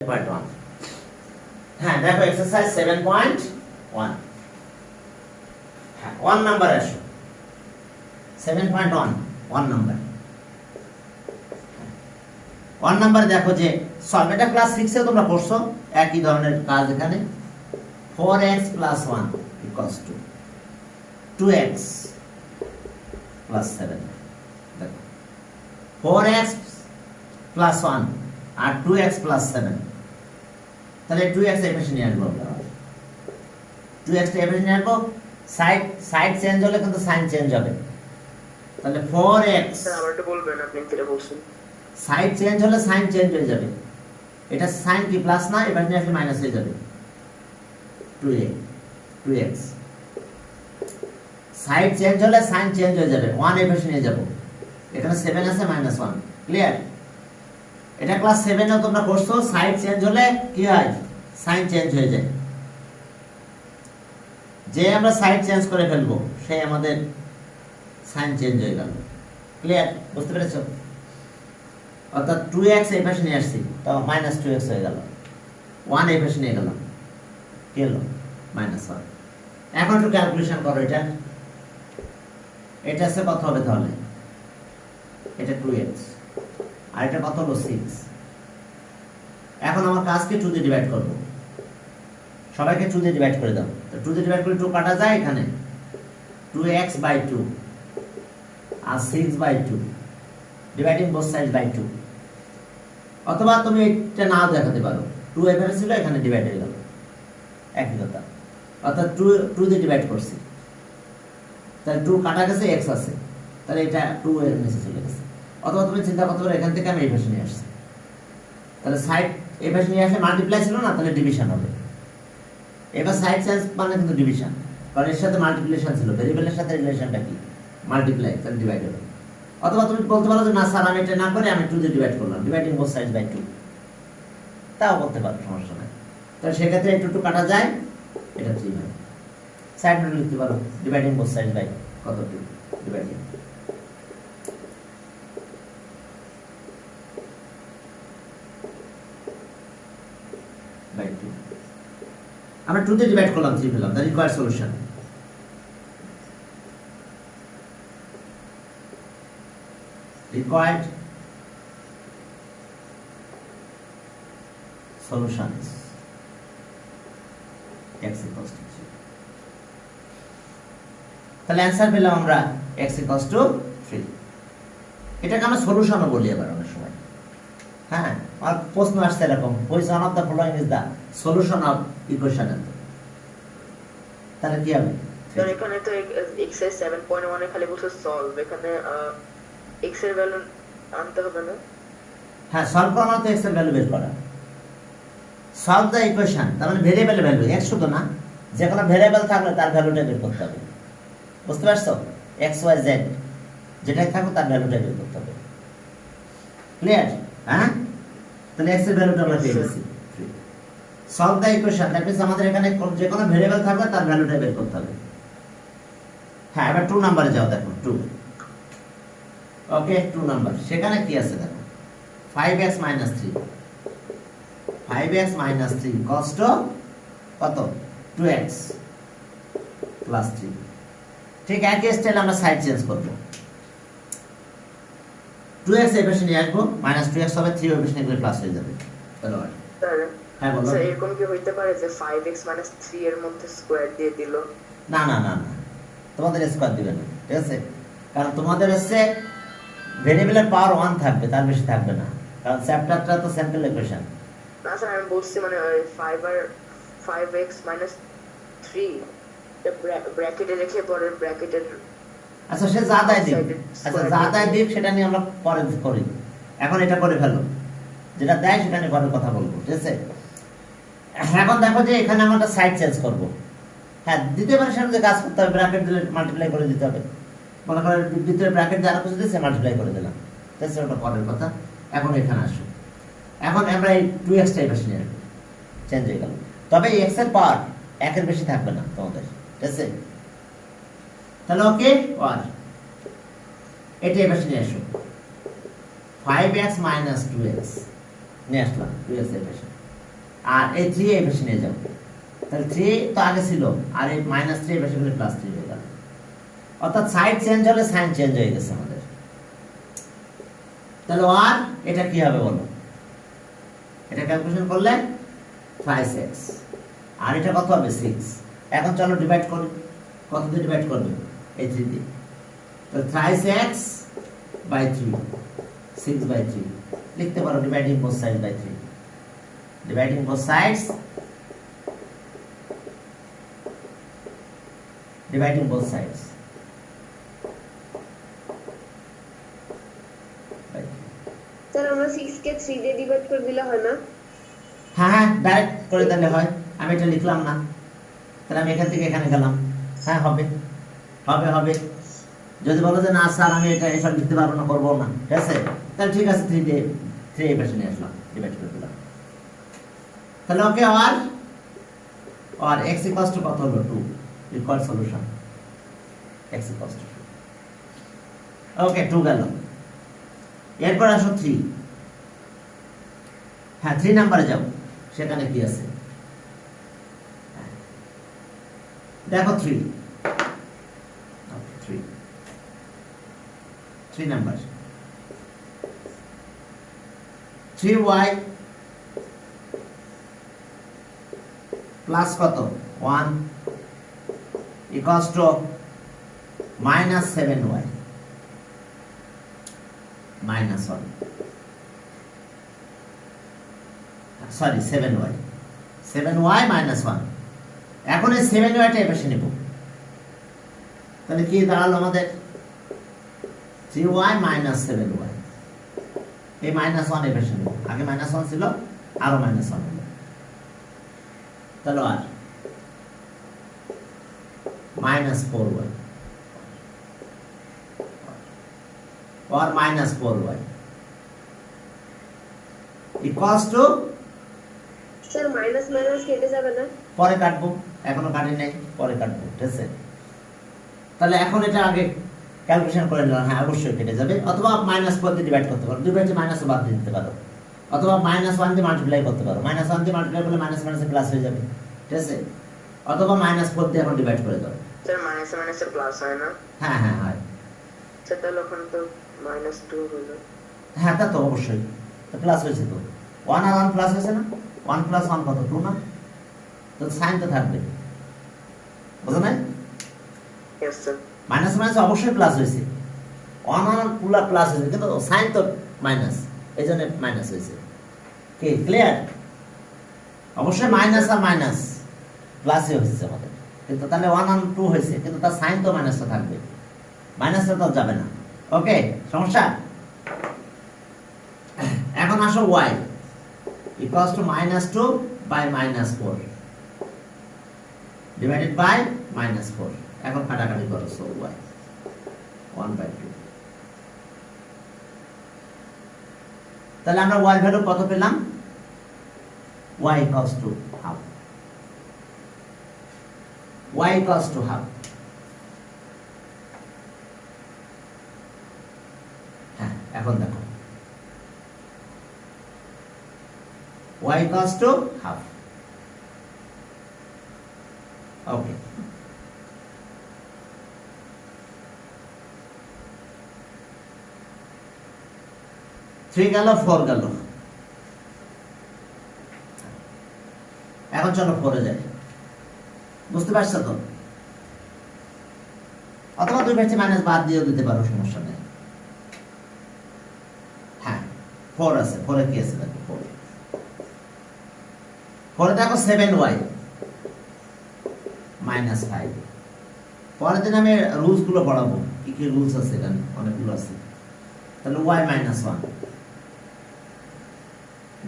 7.1 হ্যাঁ দেখো এক্সারসাইজ 7.1 হ্যাঁ 1 নাম্বার আসো 7.1 1 নাম্বার 1 নাম্বার দেখো যে সলভ এটা ক্লাস 6 এ তোমরা করছো একই ধরনের কাজ এখানে 4x + 1 = 2x + 7 দেখো 4x + 1 আর 2x + 7 তাহলে 2x এর পাশে নিয়ে আসবো আমরা 2x এর পাশে নিয়ে আসবো সাইড চেঞ্জ হলে কিন্তু সাইন চেঞ্জ হবে তাহলে 4x স্যার আবার একটু বলবেন আপনি যেটা বলছেন সাইড চেঞ্জ হলে সাইন চেঞ্জ হয়ে যাবে এটা সাইন কি প্লাস না এবার নিয়ে আসলে মাইনাস হয়ে যাবে 2x সাইড চেঞ্জ হলে সাইন চেঞ্জ হয়ে যাবে 1 এর পাশে নিয়ে যাব এখানে 7 আছে -1 ক্লিয়ার এটা ক্লাস 7 এ তোমরা করছো সাইড চেঞ্জ হলে কি হয় সাইন চেঞ্জ হয়ে যায় যে আমরা সাইড চেঞ্জ করে ফেলবো সেই আমাদের সাইন চেঞ্জ হয়ে গেল ক্লিয়ার বুঝতে পেরেছো অর্থাৎ 2x এই পাশে নিয়ে আসছি তো -2x হয়ে গেল 1 এই পাশে নিয়ে গেলাম কি হলো -1 এখন একটু ক্যালকুলেশন করো এটা আছে কত হবে তাহলে এটা 2x আর এটা কত হলো 6 এখন আমার কাজকে 2 দিয়ে ডিভাইড করব সবাইকে 2 দিয়ে ডিভাইড করে দাও তো 2 দিয়ে ডিভাইড করলে 2 কাটা যায় এখানে 2x/2 আর 6/2 ডিভাইডিং বোথ সাইডস বাই 2 অথবা তুমি এটা নাও দেখাতে পারো 2 এখানে ছিল এখানে ডিভাইড হয়ে গেল একই কথা অর্থাৎ 2 দিয়ে ডিভাইড করছি তাহলে 2 কাটা গেছে x আছে তাহলে এটা 2 এর নিচে চলে গেছে অথবা তুমি চিন্তা করতে পারো এখান থেকে আমি এই পাশে নিয়ে আসছি তাহলে সাইড এই পাশে নিয়ে আসলে মাল্টিপ্লাই ছিল না তাহলে ডিভিশন হবে এবার সাইড চেঞ্জ মানে কিন্তু ডিভিশন কারণ এর সাথে মাল্টিপ্লিকেশন ছিল ভেরিয়েবলের সাথে রিলেশনটা কি মাল্টিপ্লাই তাহলে ডিভাইড হবে অথবা তুমি বলতে পারো যে না স্যার আমি এটা না করে আমি 2 দিয়ে ডিভাইড করলাম ডিভাইডিং বোথ সাইডস বাই 2 তাও করতে পারো সমস্যা নাই তাহলে সেক্ষেত্রে এই 2 কাটা যায় এটা 3 হয় সাইড নোট লিখতে পারো ডিভাইডিং বোথ সাইডস বাই কত 2 ডিভাইডিং আমরা 2 দিয়ে ডিভাইড করলাম 3 পেলাম the required solution required solution is x = 3 তাহলে आंसर পেলাম আমরা x = 3 এটাকে আমরা সলিউশনও বলি আবার অনেক সময় হ্যাঁ আর প্রশ্ন আসছে এরকম which one of the following is the solution of equation তাহলে কি হবে স্যার এখানে তো এক্সারসাইজ 7.1 এ খালি বলছে সলভ এখানে x এর ভ্যালু আনতে হবে না হ্যাঁ সলভ করা মানে তো x এর ভ্যালু বের করা সলভ দ্য ইকুয়েশন তার মানে ভেরিয়েবলের ভ্যালু x শুধু না যে কোনো ভেরিয়েবল থাকলে তার ভ্যালুটা বের করতে হবে বুঝতে পারছো x y z যেটাই থাকুক তার ভ্যালুটা বের করতে হবে ক্লিয়ার হ্যাঁ তাহলে x এর ভ্যালুটা আমরা পেয়ে গেছি solve the equation that means আমাদের এখানে যে কোনো ভেরিয়েবল থাকলে তার ভ্যালুটা বের করতে হবে হ্যাঁ এবার 2 নম্বরে যাও দেখো 2 ওকে 2 নাম্বার সেখানে কি আছে দেখো 5x - 3 5x - 3 কষ্ট কত 2x + 3 ঠিক একই স্টাইল আমরা সাইড চেঞ্জ করব 2x এই পাশে নিয়ে আসবো -2x হবে 3 ওই পাশে নিয়ে গেলে প্লাস হয়ে যাবে তাহলে স্যার হ্যাঁ বলো স্যার এরকম কি হইতে পারে যে 5x - 3 এর মধ্যে স্কয়ার দিয়ে দিল না না না না তোমাদের স্কয়ার দিবে না ঠিক আছে কারণ তোমাদের হচ্ছে ভেরিয়েবলের পাওয়ার 1 থাকবে তার বেশি থাকবে না কারণ চ্যাপ্টারটা তো সিম্পল ইকুয়েশন না স্যার আমি বলছি মানে 5x - 3 ব্র্যাকেটে রেখে পরে ব্র্যাকেটের আচ্ছা সে জাদাই দিক আচ্ছা জাদাই দিক সেটা নিয়ে আমরা পরে করি এখন এটা করে ফেলো যেটা দেয় সেটা নিয়ে পরে কথা বলবো ঠিক আছে এখন দেখো যে এখানে আমরা সাইড চেঞ্জ করব হ্যাঁ দিতে পারে সেটা যে কাজ করতে হবে ব্র্যাকেট দিলে মাল্টিপ্লাই করে দিতে হবে মনে করেন ভিতরে ব্র্যাকেট যারা কিছু দিয়েছে মাল্টিপ্লাই করে দিলাম ঠিক আছে ওটা পরের কথা এখন এখানে আসো এখন আমরা এই 2x টাই পাশে নিয়ে চেঞ্জ হয়ে গেল তবে এই x এর পাওয়ার 1 এর বেশি থাকবে না তোমাদের ঠিক আছে তাহলে ওকে আর এটা এই পাশে নিয়ে আসো 5x - 2x নিয়ে আসলাম 2x এর পাশে আর এই 3 এই পাশে নিয়ে যাও, তাহলে 3 তো আগে ছিল, আর এই -3 এই পাশে গেলে +3 হয়ে গেল। অর্থাৎ সাইড চেঞ্জ হলে সাইন চেঞ্জ হয়ে গেছে আমাদের। তাহলে আর এটা কি হবে বলো, এটা ক্যালকুলেশন করলে 5x, আর এটা কত হবে 6। এখন চলো ডিভাইড করি, কত দিয়ে ডিভাইড করবে, এই 3 দিয়ে। তো 5x বাই 3, 6/3 লিখতে পারো, dividing both sides by 3, dividing both sides, dividing both sides sir আমরা 6 কে 3 দিয়ে ডিভাইড করে দিলে হয় না? হ্যাঁ হ্যাঁ, ডাইরেক্ট করে দিলে হয়। আমি এটা লিখলাম না, তাহলে আমি এখান থেকে এখানে গেলাম। হ্যাঁ হবে হবে হবে। যদি বলো যে না স্যার আমি এটা এসব লিখতে পারবো না, করবো না, ঠিক আছে, তাহলে ঠিক আছে, 3 দিয়ে 3 এই পাশে নিয়ে আসলাম, ডিভাইড করে দিলাম। তাহলে ওকে, আর x ইকুয়ালস টু কত হলো 2, equal solution x equals to 2। ওকে, 2 গেল। এরপর আসো 3। হ্যাঁ 3 নাম্বারে যাও, সেখানে কি আছে দেখো। 3 নাম্বার, 3y প্লাস কত 1 equals to -7y minus 1, sorry 7y minus 1। এখন এই 7y টা এপাশে নেব, তাহলে কি দাঁড়ালো আমাদের 3y minus 7y, এই -1 এপাশে নেব, আগে -1 ছিল, আরো -1 হলো, তাহলে আর -4y or -4y equals to, sir minus minus কেটে যাবে না? পরে কাটবো, এখনো কাটি নাই, পরে কাটবো, ঠিক আছে। তাহলে এখন এটা আগে ক্যালকুলেশন করে নিলাম, হ্যাঁ অবশ্যই কেটে যাবে, অথবা -4 দিয়ে ডিভাইড করতে পারো, ডিভাইডে মাইনাস বাদ দিয়ে দিতে পারো, অথবা -1 দিয়ে মাল্টিপ্লাই করতে পারো, -1 দিয়ে মাল্টিপ্লাই করলে মাইনাস মাইনাসে প্লাস হয়ে যাবে, ঠিক আছে, অথবা -4 দিয়ে এখন ডিভাইড করে দাও। স্যার মাইনাসে মাইনাসে প্লাস হয় না? হ্যাঁ হ্যাঁ হয়। স্যার তাহলে ওখানে তো -2 হলো। হ্যাঁ তা তো অবশ্যই, তো প্লাস হয়েছে তো, 1 আর 1 প্লাস হয়েছে না, 1 + 1 কত 2 না, তো সাইন তো থাকবে, বুঝো না? Yes sir. মাইনাস মাইনাস অবশ্যই প্লাস হয়েছে, 1 আর 1 পুরা প্লাস হয়েছে, কিন্তু সাইন তো মাইনাস, এই জন্য মাইনাস হয়েছে। কি ক্লিয়ার? অবশ্যই মাইনাস আর মাইনাস প্লাসই হয়েছে আমাদের, কিন্তু তাহলে 1 আর 2 হয়েছে, কিন্তু তার সাইন তো মাইনাসটা থাকবে, মাইনাসটা তো যাবে না। ওকে, সমস্যা? এখন আসো y equals to -2 by -4 divided by -4, এখন কাটাকাটি করো, so y 1/2। তাহলে আমরা y ভ্যালু কত পেলাম, y equals to half, y equals to half। হ্যাঁ এখন দেখো y equals to half, okay। 3 গেল, 4 গেল, এখন চলো 4 এ যাই, বুঝতে পারছো তো? অথবা 2 পাশে মাইনাস বাদ দিয়েও দিতে পারো, সমস্যা নেই। হ্যাঁ 4 আছে, 4 এ কি আছে দেখো, 4 দেখো 7y -5। পরের দিন আমি রুলস গুলো পড়াবো, কি কি রুলস আছে, এখানে অনেকগুলো আছে। তাহলে y -1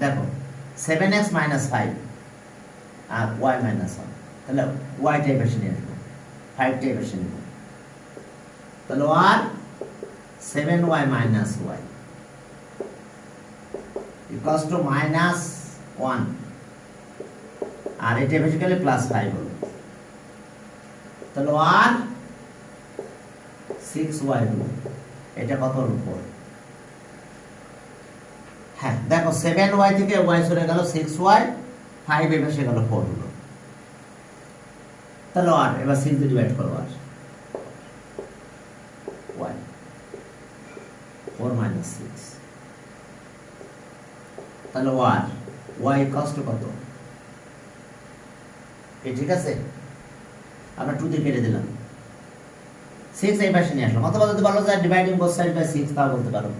দেখো, 7x - 5 আর y -1, তাহলে y টাই বেশি নিয়ে আসবো, 5 টাই বেশি নেব, তাহলে আর 7y - y equals to -1, আর এটা বেসিক্যালি +5 হলো, তাহলে আর 6y হলো, এটা কত হলো 4। হ্যাঁ দেখো 7y থেকে y সরে গেল, 6y, 5 এই পাশে গেল 4 হলো, তাহলে আর এবার 6 দিয়ে ডিভাইড করো আর y 4 minus 6, তাহলে y ইকুয়ালস টু কত? ঠিক আছে, আমরা 2 দিয়ে কেটে দিলাম, 6 এই পাশে নিয়ে আসলাম, অথবা যদি বলো যে ডিভাইডিং বোথ সাইড বাই 6 তাও বলতে পারো,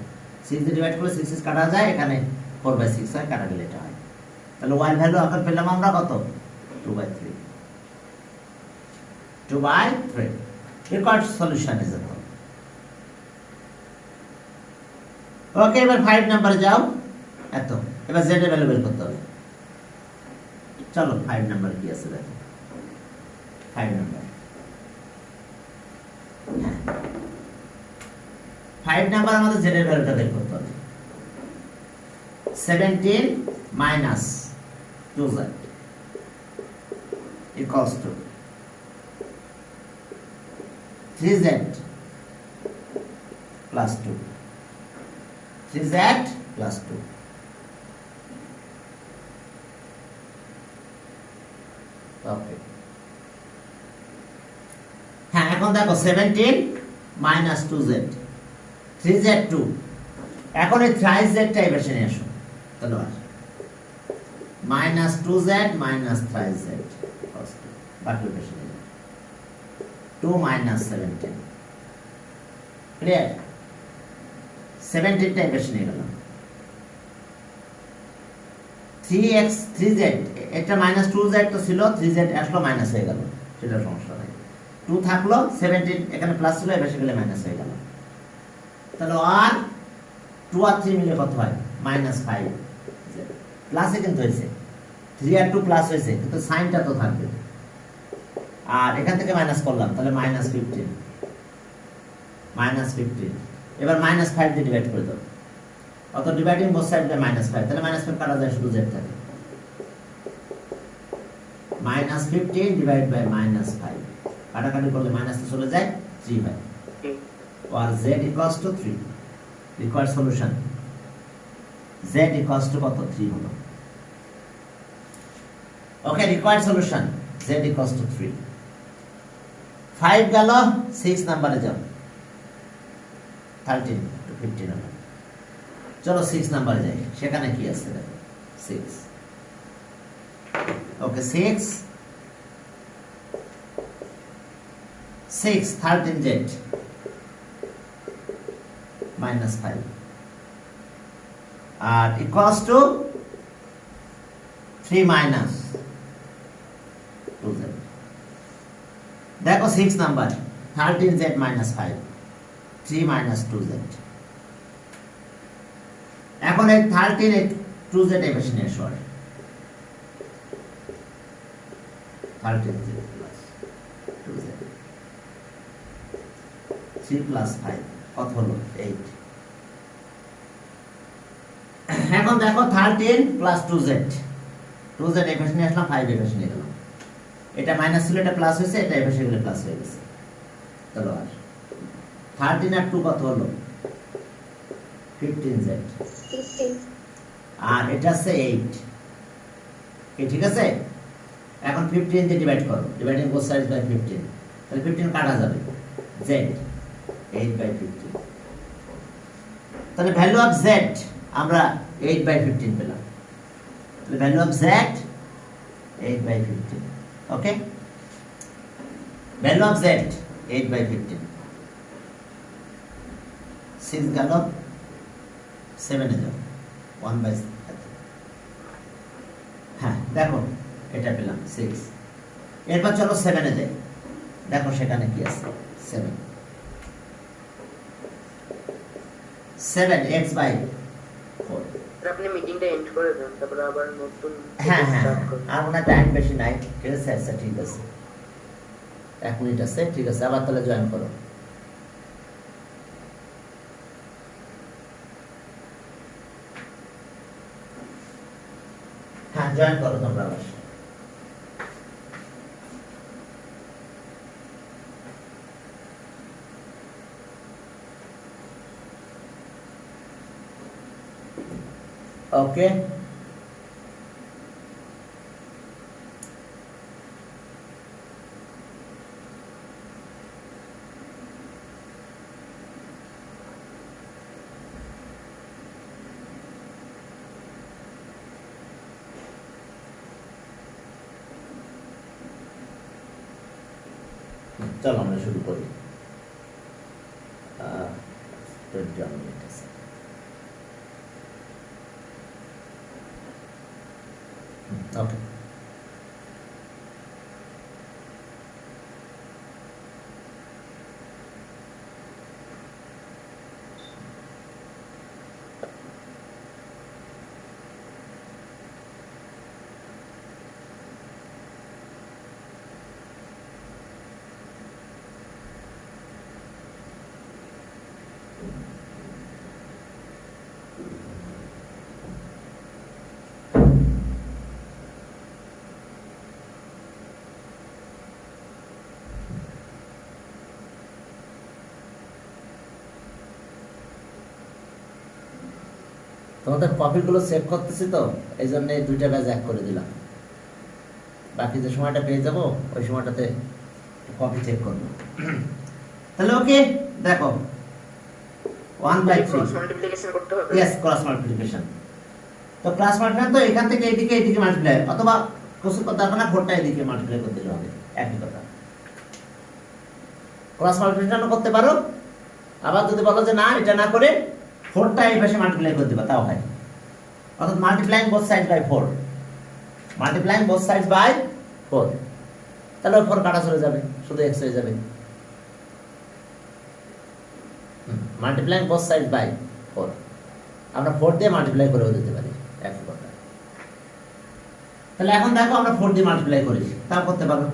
6 দিয়ে ডিভাইড করলে 6 কাটা যায়, এখানে 4/6 হয়, কাটা গেলে এটা হয়, তাহলে y ভ্যালু এখন পেলাম আমরা কত? 2/3, 2/3 রিকোয়ার্ড সলিউশন ইজ এত। ওকে, এবার 5 নাম্বারে যাও, এত, এবার z এর ভ্যালু বের করতে হবে, চলো 5 নাম্বার কি আছে দেখো, 5 নাম্বার, হ্যাঁ 5 নাম্বার আমাদের z এর ভ্যালুটা বের করতে হবে, 17 minus 2z equals to 3z plus 2, 3z plus 2, ওকে, হ্যাঁ এখন দেখো 17 minus 2z, 3z 2, এখন এই 3z টা এবার নিয়ে আসো, তাহলে minus 2z minus 3z equals to, বাকি বেশি নিয়ে 2 minus 17, ক্লিয়ার, 17 টা বেশি নিয়ে গেলাম, 3x 3z, এটা minus 2z তো ছিল, 3z আসলো মাইনাস হয়ে গেল, সেটা সমস্যা নাই, 2 থাকলো, 17 এখানে প্লাস ছিল, বেশি গেলে মাইনাস হয়ে গেল, তাহলে আর 2 আর 3 মিলে কত হয়? -5, প্লাসে কিন্তু হয়েছে, 3 আর 2 প্লাস হয়েছে, কিন্তু সাইনটা তো থাকবে, আর এখান থেকে মাইনাস করলাম, তাহলে -15, -15, এবার -5 দিয়ে ডিভাইড করে দাও, অত ডিভাইডিং বোথ সাইড বাই -5, তাহলে -5 কাটা যায়, শুধু z থাকে, -15 ডিভাইড বাই -5, কাটাকাটি করলে মাইনাস চলে যায়, 3 হয়, আর z equals to 3, required solution z equals to কত? 3 হলো, okay, required solution z equals to 3, 5 গেল, 6 নাম্বারে যাও, 13 to 15 হলো, চলো 6 নাম্বারে যাই, সেখানে কি আছে দেখো, 6, ওকে, 6 13z -5 আর ইকুয়ালস টু 3 minus 2z, দেখো 6 নাম্বার, 13z -5, 3 minus 2z, এখন এই 13 এই 2z এর বেশি নিয়ে আসো, 13z plus 2z, 3 plus 5 কত হলো? 8, এখন দেখো 13 plus 2z, 2z এই পাশে নিয়ে আসলাম, 5 এই পাশে নিয়ে গেলাম, এটা মাইনাস ছিল, এটা প্লাস হয়েছে, এটা এই পাশে গেলে প্লাস হয়ে গেছে, চলো আর 13 আর 2 কত হলো? 15z, 15, আর এটা আছে 8, ঠিক আছে, এখন 15 দিয়ে ডিভাইড করো, ডিভাইডিং বোথ সাইডস বাই 15, তাহলে 15 কাটা যাবে, z 8/15, তাহলে ভ্যালু অফ z আমরা 8/15 পেলাম, তাহলে value of z 8/15, okay, value of z 8/15, 6 গেল, 7 এ যাও, 1/, হ্যাঁ দেখো এটা পেলাম 6, এরপর চলো 7 এ যাই, দেখো সেখানে কি আছে, 7x/4, আপনি মিটিংটা এন্ড করে দেন, তারপর আবার নতুন হ্যাঁ হ্যাঁ start করুন। আর মনে টাইম বেশি নাই, ঠিক আছে, আচ্ছা ঠিক আছে, 1 মিনিট আছে, ঠিক আছে, আবার তাহলে জয়েন করো, হ্যাঁ জয়েন করো তোমরা আবার, ওকে, চলো আমরা শুরু করি। 21 মিনিট আছে। ওকে, তোমাদের কপিগুলো সেভ করতেছি তো, এই জন্য এই দুইটা ব্যাচ এক করে দিলাম। বাকি যে সময়টা পেয়ে যাব ওই সময়টাতে কপি চেক করবো। তাহলে ওকে, দেখো 1/3 ক্রস মাল্টিপ্লিকেশন করতে হবে। Yes, cross multiplication. তো ক্রস মাল্টিপ্লিকেশন তো এখান থেকে এইদিকে মাল্টিপ্লাই, অথবা কিছু করতে হবে না, 4টা এদিকে মাল্টিপ্লাই করতে হবে, একই কথা। ক্রস মাল্টিপ্লিকেশন করতে পারো, আবার যদি বলো যে না এটা না করে 4টা এই পাশে মাল্টিপ্লাই করে দিবা, তাও হয়। অর্থাৎ multiplying both sides by 4, multiplying both sides by 4, তাহলে 4 কাটা চলে যাবে, শুধু x হয়ে যাবে। মাল্টিপ্লাইং বোথ সাইডস বাই 4, আমরা 4 দিয়ে মাল্টিপ্লাই করেও দিতে পারি, একই কথা। তাহলে এখন দেখো আমরা 4 দিয়ে মাল্টিপ্লাই করি, তাও করতে পারো,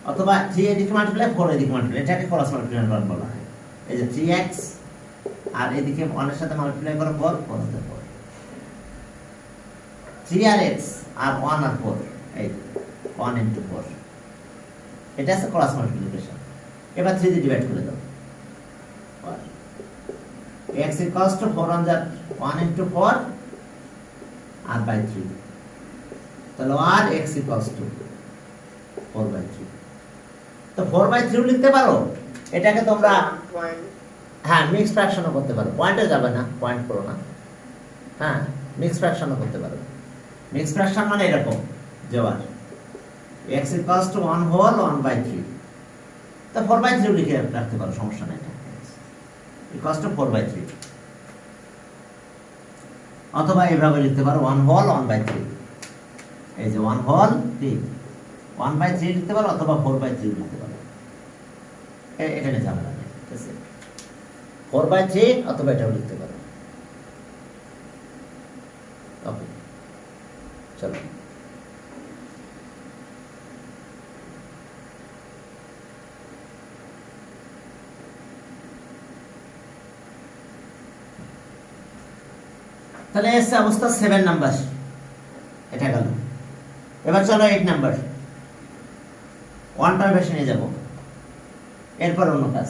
অথবা 3 এদিকে মাল্টিপ্লাই 4 এদিকে মাল্টিপ্লাই, এটাকে ক্রস মাল্টিপ্লিকেশন বলা হয়। এই যে 3x আর এদিকে 1 এর সাথে মাল্টিপ্লাই করার পর 4 হতে পারে, 3 আর x আর 1 আর 4, এই 1 into 4, এটা আছে ক্রস মাল্টিপ্লিকেশন। এবার 3 দিয়ে ডিভাইড করে দাও, x equals to 4 on the 1 into 4 R by 3, তাহলে আর x equals to 4/3। তো 4/3 লিখতে পারো, এটাকে তোমরা হ্যাঁ মিক্স ফ্র্যাকশনও করতে পারো, পয়েন্টে যাবে না, পয়েন্ট করো না, হ্যাঁ মিক্স ফ্র্যাকশনও করতে পারো। মিক্স ফ্র্যাকশন মানে এরকম যেবার x equals to 1 whole 1/3, তো 4/3 লিখে রাখতে পারো, সমস্যা নেই, equals to 4/3, অথবা এইভাবে লিখতে পারো 1 whole 1/3, এই যে 1 whole 1/3 লিখতে পারো, অথবা 4/3 লিখতে পারো, এটা নিয়ে ঝামেলা নেই, ঠিক আছে। 4/3 অথবা এটাও লিখতে পারো। ওকে, চলো তাহলে এসে অবস্থা 7 নাম্বার, এটা গেল। এবার চলো 8 নাম্বার, 1টার বেশি নিয়ে যাব, এরপর অন্য কাজ।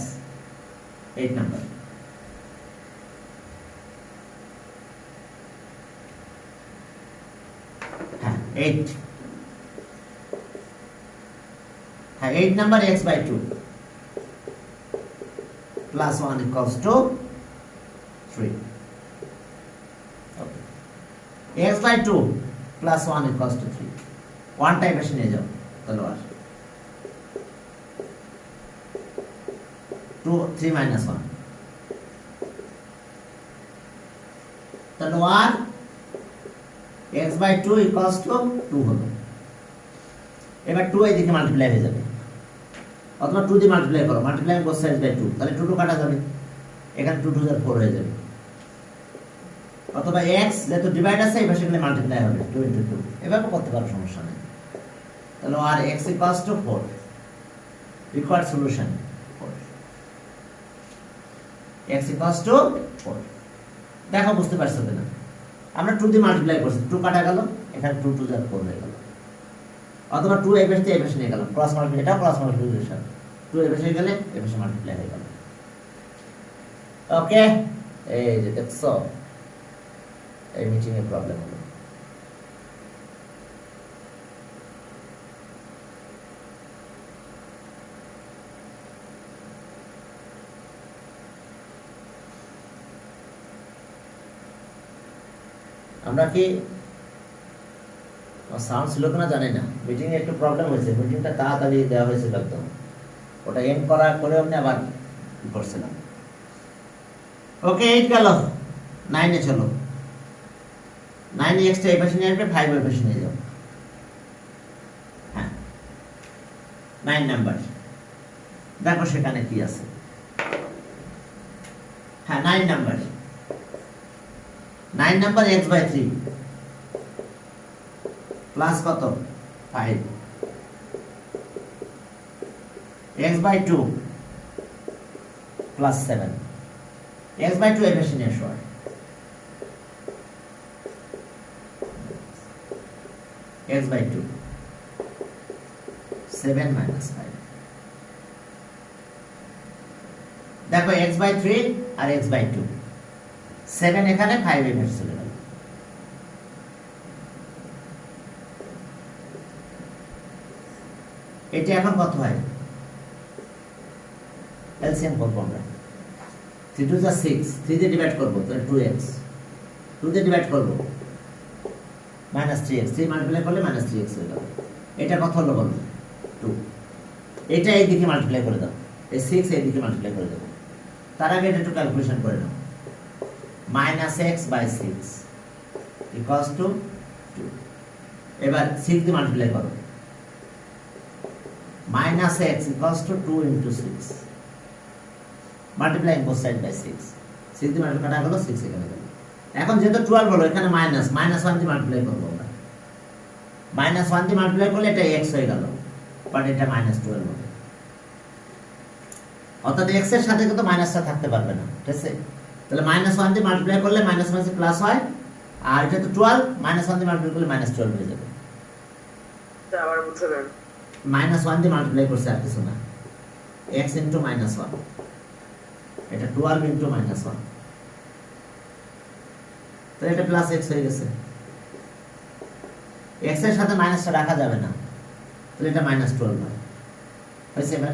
8 নাম্বার, হ্যাঁ 8, হ্যাঁ 8 number x/2 plus 1 equals to 3, x/2 plus 1 equals to 3, 1টাই বেশি নিয়ে যাও, তাহলে আর 2 3 minus 1, তাহলে আর x/2 equals to 2 হলো। এবার 2 এদিকে মাল্টিপ্লাই হয়ে যাবে, অথবা 2 দিয়ে মাল্টিপ্লাই করো, মাল্টিপ্লাই বোথ সাইডস বাই 2, তাহলে 2 কাটা যাবে, এখানে 2 2 4 হয়ে যাবে, অথবা x যেহেতু ডিভাইড আছে এই পাশে গেলে মাল্টিপ্লাই হবে 2 into 2, এভাবে করতে পারো, সমস্যা নেই। তাহলে আর x equals to 4, required solution 4, x equals to 4। দেখো বুঝতে পারছো কিনা, আমরা 2 দিয়ে মাল্টিপ্লাই করছি, 2 কাটা গেল, এখানে 2 2 4 হয়ে গেল, অথবা 2 এই পাশে এই পাশে নিয়ে গেলাম, ক্রস মাল্টিপ্লাই, এটা ক্রস মাল্টিপ্লিকেশন, 2 এই পাশে গেলে এই পাশে মাল্টিপ্লাই হয়ে গেল। ওকে, এই যে দেখছো এই মিটিং এর প্রবলেম হলো। আমরা কি সাউন্ড ছিল কিনা জানি না, মিটিং এ একটু প্রবলেম হয়েছে, মিটিংটা তাড়াতাড়ি দেওয়া হয়েছিল একদম, ওটা এন্ড করা করে আমি আবার ই করছিলাম। ওকে 8 গেল, 9 এ চলো। 9 এ এক্সটা এই পাশে নিয়ে আসবে, 5 ওই পাশে নিয়ে যাও। হ্যাঁ 9 নাম্বার, দেখো সেখানে কি আছে। হ্যাঁ 9 নাম্বার, 9 নাম্বার x/3 প্লাস কত 5 x/2 প্লাস 7 x/2 এর বেশি নিয়ে আসো। x/2 7 minus 5, দেখো x/3 আর x/2, 7 এখানে 5 এর বেশি চলে গেল। এটা এখন কত হয়, এলসিএম করবো আমরা। 3 2 যা 6, 3 দিয়ে ডিভাইড করবো তাহলে 2x, 2 দিয়ে ডিভাইড করবো -3x, 3 মাল্টিপ্লাই করলে -3x হয়ে গেল। এটা কত হলো বলো 2, এটা এই দিকে মাল্টিপ্লাই করে দাও, এই 6 এই দিকে মাল্টিপ্লাই করে দেবো। তার আগে এটা একটু ক্যালকুলেশন করে নাও, -x/6 ইকুয়ালস টু 2। এবার 6 দিয়ে মাল্টিপ্লাই করো, -x equals to 2 into 6, multiply both side by 6, 6 দিয়ে মাল্টিপ্লাই করা গেল, 6 এখানে গেল। এখন যেহেতু 12 হলো, এখানে -1 দিয়ে মাল্টিপ্লাই করবো আমরা। -1 দিয়ে মাল্টিপ্লাই করলে এটা x হয়ে গেল, বাট এটা -12 হবে। অর্থাৎ x এর সাথে কিন্তু মাইনাসটা থাকতে পারবে না, ঠিক আছে? তাহলে -1 দিয়ে মাল্টিপ্লাই করলে -1 প্লাস হয়, আর এটা তো 12, -1 দিয়ে মাল্টিপ্লাই করলে -12 হয়ে যাবে। আবার বুঝবেন -1 দিয়ে মাল্টিপ্লাই করছে আর কিছু না, x into -1, এটা 12 into -1, তো এটা প্লাস x হয়ে গেছে। x এর সাথে মাইনাসটা রাখা যাবে না, তাহলে এটা -12 হয়। হয়েছে? এবার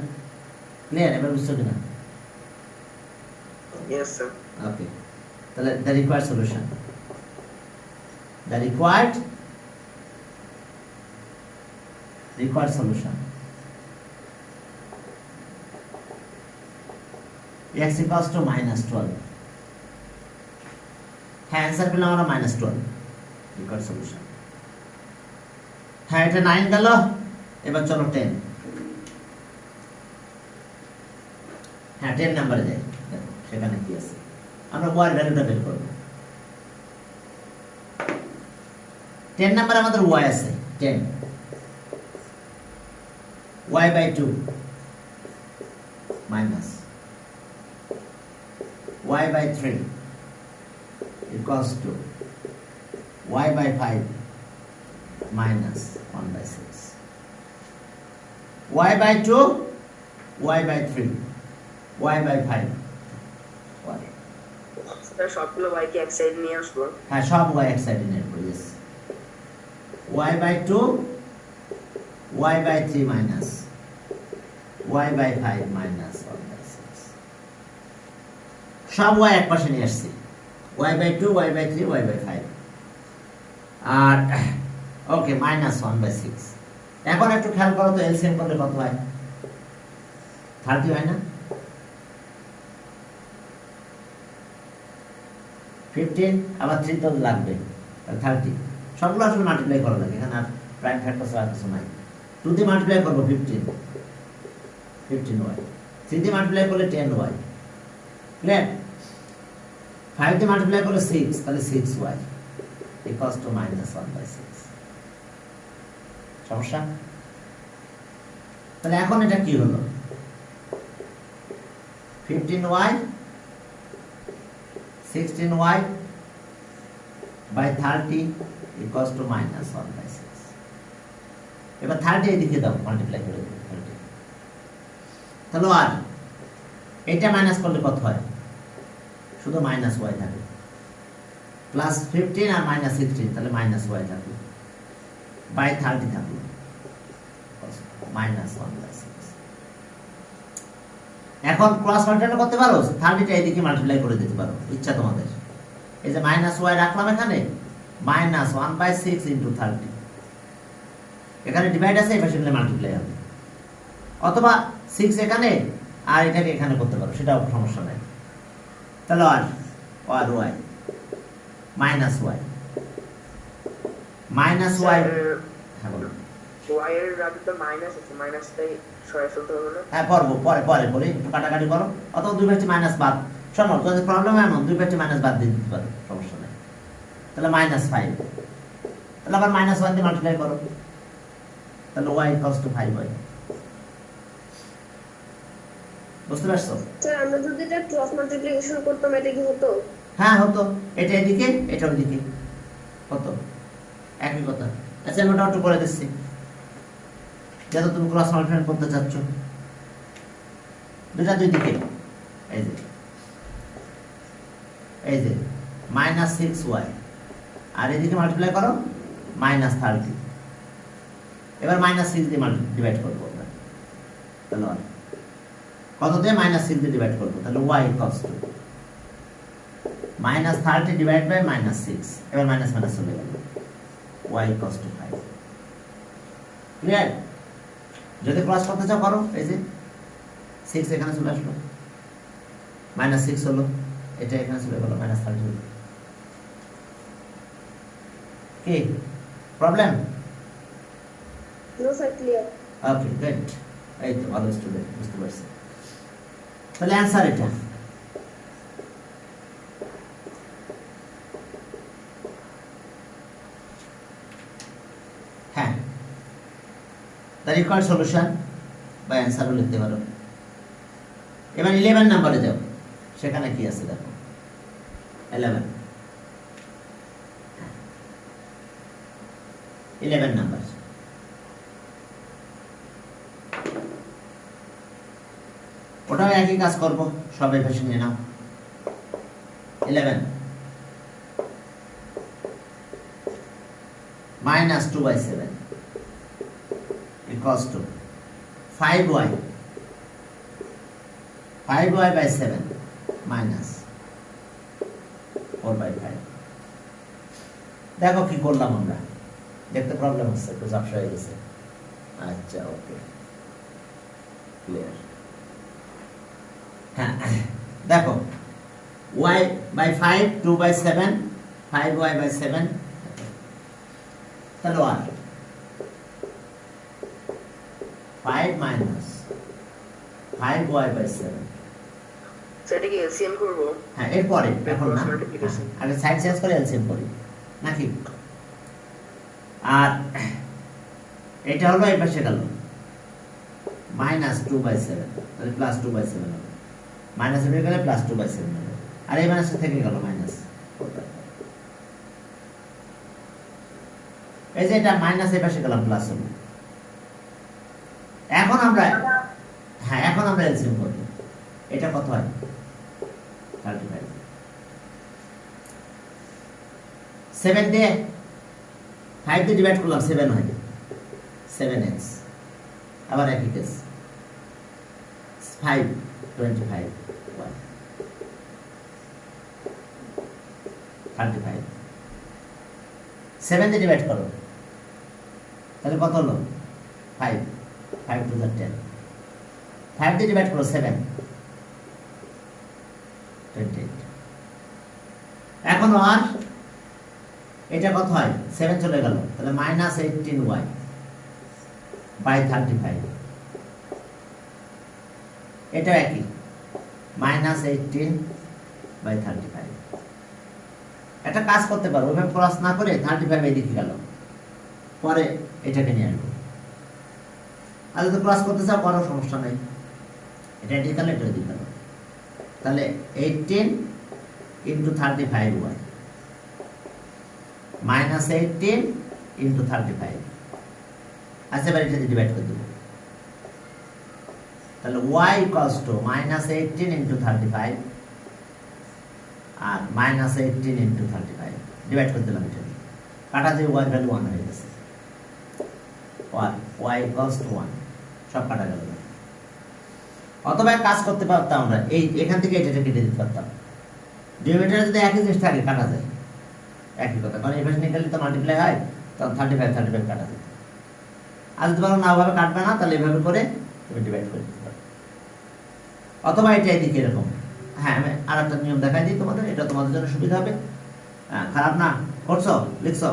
ক্লিয়ার? এবার বুঝছো কিনা? Yes sir. ওকে, তাহলে the required solution, the required solution, x equals to -12। হ্যাঁ অ্যান্সার পেলাম আমরা -12, required solution। হ্যাঁ এটা 9 গেল, এবার চলো 10। হ্যাঁ 10 নাম্বারে যাই, দেখো সেখানে কি আছে। আমরা y এর ভ্যালুটা বের করব। 10 নাম্বারে আমাদের y আছে 10, y/2 minus y/3 equals to y/5 minus 1/6, y/2, y/3, y/5, y। Sir সবগুলো y কে এক সাইড নিয়ে আসবো। হ্যাঁ সব y এক সাইডে নেব, yes। y/2, y/3 minus y/5 minus 1/6, সব y এক পাশে নিয়ে আসছি, y/2, y/3, y/5, আর ওকে -1/6। এখন একটু খেয়াল করো তো, এলসিএম করলে কত হয়? 30 হয় না? 15 আবার 3 তো লাগবে, 30। সবগুলো আসলে মাল্টিপ্লাই করা লাগে, এখানে আর প্রাইম ফ্যাক্টর ছাড়া কিছু নাই। 2 দিয়ে মাল্টিপ্লাই করবো 15y, 3 দিয়ে মাল্টিপ্লাই করলে 10y, ক্লিয়ার? 5 দিয়ে মাল্টিপ্লাই করলে 6, তাহলে 6y ইকুয়ালস টু -1/6। সমস্যা? তাহলে এখন এটা কি হলো? 15y 16y by 30 equals to -1/6। এবার 30 এদিকে দাও, মাল্টিপ্লাই করে দাও 30। তাহলে আর এটা মাইনাস করলে কত হয়? শুধু -y থাকে, প্লাস 15 আর -16, তাহলে -y থাকলো, বাই 30 থাকলো, -1/6। এখন ক্রস মাল্টিপ্লাই করতে পারো, 30টা এদিকে মাল্টিপ্লাই করে দিতে পারো, ইচ্ছা তোমাদের। এই যে -y রাখলাম এখানে, -1/6 ইন্টু 30, এখানে ডিভাইড আছে, এই পাশে মাল্টিপ্লাই হবে। অথবা 6 এখানে আর এটাকে এখানে করতে পারো, সেটাও সমস্যা নাই। তাহলে আর ওয়াই মাইনাস ওয়াই হ্যাঁ বলো। y এর আগে তো মাইনাস আছে, মাইনাসটাই সরাই ফেলতে হবে না? হ্যাঁ পরে করি, একটু কাটাকাটি করো, অথবা 2 পাশে মাইনাস বাদ। শোনো যদি প্রবলেম এমন 2 পাশে মাইনাস বাদ দিয়ে দিতে পারো, সমস্যা নেই। তাহলে -5, তাহলে আবার -1 দিয়ে মাল্টিপ্লাই করো, তাহলে y ইকুয়ালস টু 5y। বুঝতে পারছো? স্যার আমরা যদি এটা ক্রস মাল্টিপ্লিকেশন করতাম এটা কি হতো? হ্যাঁ হতো, এটা এদিকে এটা ওইদিকে হতো, একই কথা। আচ্ছা আমি ওটা একটু করে দিচ্ছি, যেহেতু তুমি ক্রস মাল্টিপ্লাই করতে চাচ্ছ, দুটা দুই দিকে, এই যে -6y, আর এদিকে মাল্টিপ্লাই করো -30। এবার -6 দিয়ে ডিভাইড করবো আমরা, তাহলে কত দিয়ে? -6 দিয়ে ডিভাইড করবো, তাহলে y equals to -30 divide by -6। এবার মাইনাস মাইনাস চলে গেল, y ইকুয়ালস টু 5। ক্লিয়ার? যদি ক্রস করতে চাও করো, এই যে 6 এখানে চলে আসলো, -6 হলো, এটা এখানে চলে গেল, -30 হলো। কি problem? No sir, clear. Okay good, এই তো ভালো স্টুডেন্ট, বুঝতে পারছি। তাহলে অ্যান্সার এটা। হ্যাঁ, দ্য রিকোয়ার্ড সলিউশন বা অ্যান্সারও লিখতে পারো। এবার 11 নম্বরে যাও, সেখানে কি আছে দেখো। 11 নাম্বার, ওটাও একই কাজ করবো, সবাই ভেসে নিয়ে নাও। 11 -2/7 equals to 5y by 7 minus 4/5। দেখো কি করলাম আমরা, দেখতে প্রবলেম হচ্ছে, একটু ঝাপসা হয়ে গেছে। আচ্ছা ওকে, ক্লিয়ার। হ্যাঁ দেখো, y by 5, 2/7, 5y by 7, তাহলে 5 minus 5y by 7। সেটা কি এলসিএম করব? হ্যাঁ এরপরে, এখন না, Multiplication। আগে সাইড চেঞ্জ করে এলসিএম করি নাকি। আর এটা হলো এই পাশে গেল -2/7, তাহলে +2/7 হবে, মাইনাস হয়ে গেলে +2/7 হবে, আর এই মাইনাস থেকে গেল মাইনাস। এই যে এটা মাইনাস, এই পাশে গেলাম প্লাস হলো। এখন আমরা এলসিএম করব, এটা কত হয়? 35। 7 দিয়ে 5 দিয়ে ডিভাইড করলাম, 7 হয়, 7x। আবার একই কেস, 5 25 35। 7 দিয়ে ডিভাইড করো, তাহলে কত হলো? 5 2 10। 5 দিয়ে ডিভাইড করো 7, 28। এখন আর এটা কত হয়? 7 চলে গেল, তাহলে -18y by 35। এটা একই, -18 by 35। একটা কাজ করতে পারো, ওইভাবে ক্রস না করে 35 এদিকে গেল, পরে এটাকে নিয়ে আসবো। আর যদি ক্রস করতে চাও করো, সমস্যা নেই, এটা এদিকে গেল, এটা এদিকে গেল, তাহলে 18 into 35y -18 into 35। আচ্ছা এবার এটা ডিভাইড করে দেবো, তাহলে y equals to -18 into 35 আর -18 into 35 ডিভাইড করে দিলাম, এটা কাটা দিয়ে y ভ্যালু 1 হয়ে গেছে, y equals to 1, সব কাটা গেল। অথবা কাজ করতে পারতাম আমরা, এই এখান থেকে এটা কেটে দিতে পারতাম, ডিনোমিনেটরে যদি একই জিনিস থাকে কাটা যায়, একই কথা, কারণ এই পাশে নিয়ে গেলে তো মাল্টিপ্লাই হয়, তখন 35 কাটা যায়। আর যদি বলো না ওভাবে কাটবে না, তাহলে এভাবে করে তুমি ডিভাইড করে দিতে পারো। অথবা এটা এদিকে এরকম। হ্যাঁ, আমি আর একটা নিয়ম দেখাই দিই তোমাদের, এটা তোমাদের জন্য সুবিধা হবে। হ্যাঁ, খারাপ না, করছো, লিখছো।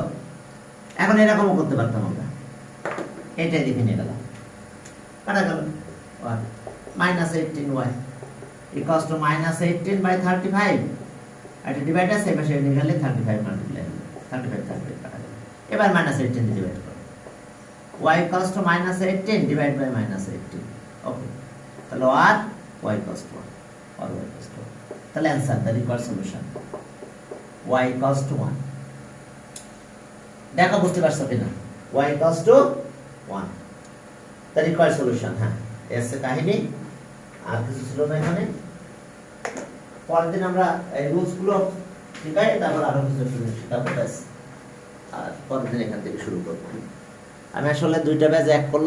এখন এরকমও করতে পারতাম আমরা, এইটা এদিকে নিয়ে গেলাম, কাটা গেল। Minus 18y equals to minus 18/35। এটা ডিভাইড আছে, এবার সেটা নিয়ে গেলে 35 মাল্টিপ্লাই 35 কাটা গেল। এবার মাইনাস 18 দিয়ে ডিভাইড করো। y equals to minus 18 divide by minus 18। Okay, তাহলে আর y ইকুয়ালস টু 1 আর y ইকুয়ালস টু 1। তাহলে answer the required solution y equals to 1। দেখো বুঝতে পারছো কিনা? y equals to 1 the required solution. হ্যাঁ, এসে কাহিনী আর কিছু ছিল না এখানে। পরের দিন আমরা এই রুলস গুলো শিখাই, তারপর আরো কিছু শিখাবো ব্যাস। আর পরের দিন এখান থেকে শুরু করবো। আমি আসলে দুইটা ব্যাচ এক করলাম।